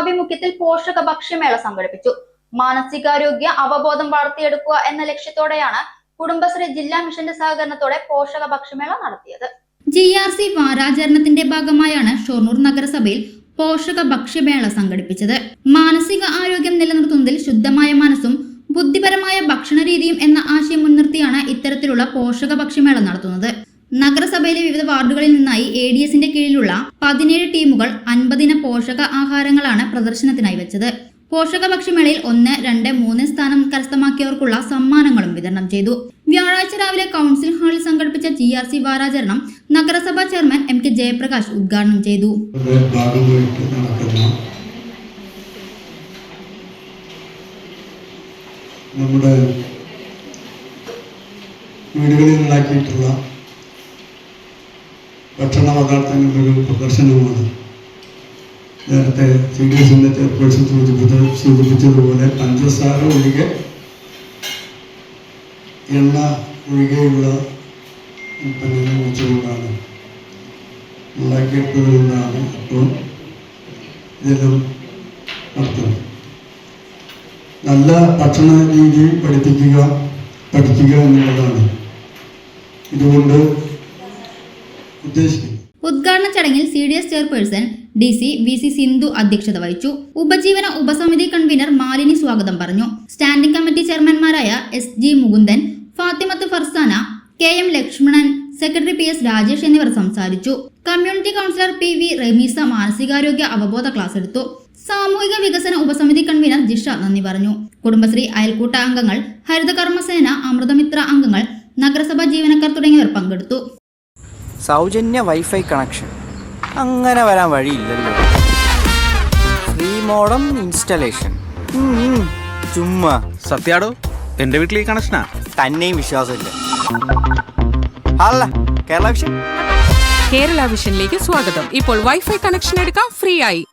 ആഭിമുഖ്യത്തിൽ പോഷക ഭക്ഷ്യമേള സംഘടിപ്പിച്ചു. മാനസികാരോഗ്യ അവബോധം വളർത്തിയെടുക്കുക എന്ന ലക്ഷ്യത്തോടെയാണ് കുടുംബശ്രീ ജില്ലാ മിഷന്റെ സഹകരണത്തോടെ പോഷക ഭക്ഷ്യമേള നടത്തിയത്. GRC വാരാചരണത്തിന്റെ ഭാഗമായാണ് ഷൊർണൂർ നഗരസഭയിൽ പോഷക ഭക്ഷ്യമേള സംഘടിപ്പിച്ചത്. മാനസിക ആരോഗ്യം നിലനിർത്തുന്നതിൽ ശുദ്ധമായ മനസ്സും ബുദ്ധിപരമായ ഭക്ഷണ രീതിയും എന്ന ആശയം മുൻനിർത്തിയാണ് ഇത്തരത്തിലുള്ള പോഷക ഭക്ഷ്യമേള നടത്തുന്നത്. നഗരസഭയിലെ വിവിധ വാർഡുകളിൽ നിന്നായി ADSന്റെ കീഴിലുള്ള 17 ടീമുകൾ 50 ഇന പോഷക ആഹാരങ്ങളാണ് പ്രദർശനത്തിനായി വെച്ചത്. പോഷക ഭക്ഷ്യമേളയിൽ 1, 2, 3 സ്ഥാനം കരസ്ഥമാക്കിയവർക്കുള്ള സമ്മാനങ്ങളും വിതരണം ചെയ്തു. വ്യാഴാഴ്ച രാവിലെ കൗൺസിൽ ഹാളിൽ സംഘടിപ്പിച്ച GRC വാരാചരണം നഗരസഭാ ചെയർമാൻ MK ജയപ്രകാശ് ഉദ്ഘാടനം ചെയ്തു. നമ്മുടെ വീടുകളിൽ ഉണ്ടാക്കിയിട്ടുള്ള ഭക്ഷണ പദാർത്ഥങ്ങളുടെ ഒരു പ്രദർശനമാണ്. നേരത്തെ CDSന്റെ ചെയർപേഴ്സൺ സൂചിപ്പിച്ചതുപോലെ പഞ്ചസാര ഒഴികെ എണ്ണ ഒഴികെയുള്ള ഉൽപ്പന്നങ്ങൾ വെച്ചുകൊണ്ടാണ് ഉണ്ടാക്കിയെടുത്തതുകൊണ്ടാണ് അപ്പോൾ ഇതെല്ലാം നടത്തുന്നത്. നല്ല ഭക്ഷണ രീതി പഠിക്കുക എന്നുള്ളതാണ് ഇതുകൊണ്ട് ഉദ്ദേശിക്കുന്നത്. ഉദ്ഘാടന ചടങ്ങിൽ CDS chairperson DC VC Sindhu അധ്യക്ഷത വഹിച്ചു. ഉപജീവന ഉപസമിതി കൺവീനർ മാലിനി സ്വാഗതം പറഞ്ഞു. സ്റ്റാൻഡിംഗ് കമ്മിറ്റി ചെയർമാൻമാരായ SG Mukundan, Fathimath Farsana, KM Lakshmanan, secretary PS Rajesh എന്നിവർ സംസാരിച്ചു. കമ്മ്യൂണിറ്റി കൗൺസിലർ PV റമീസ മാനസികാരോഗ്യ അവബോധ ക്ലാസ് എടുത്തു. സാമൂഹിക വികസന ഉപസമിതി കൺവീനർ ജിഷ നന്ദി പറഞ്ഞു. കുടുംബശ്രീ അയൽക്കൂട്ട അംഗങ്ങൾ, ഹരിതകർമ്മസേന, അമൃതമിത്ര അംഗങ്ങൾ, നഗരസഭാ ജീവനക്കാർ തുടങ്ങിയവർ പങ്കെടുത്തു. സൗജന്യ വൈഫൈ കണക്ഷൻ അങ്ങനെ വരാൻ വഴിയില്ലല്ലോ. ഫ്രീ മോഡം ഇൻസ്റ്റലേഷൻ ചുമ്മാ. സത്യാടോ, എന്റെ വീട്ടിൽ ഈ കണക്ഷനാ. തന്നെയും വിശ്വാസമില്ല. അല്ല, കേരള വിഷൻ. കേരള വിഷനിലേക്ക് സ്വാഗതം. ഇപ്പോൾ വൈഫൈ കണക്ഷൻ എടുക്കാം ഫ്രീ ആയി.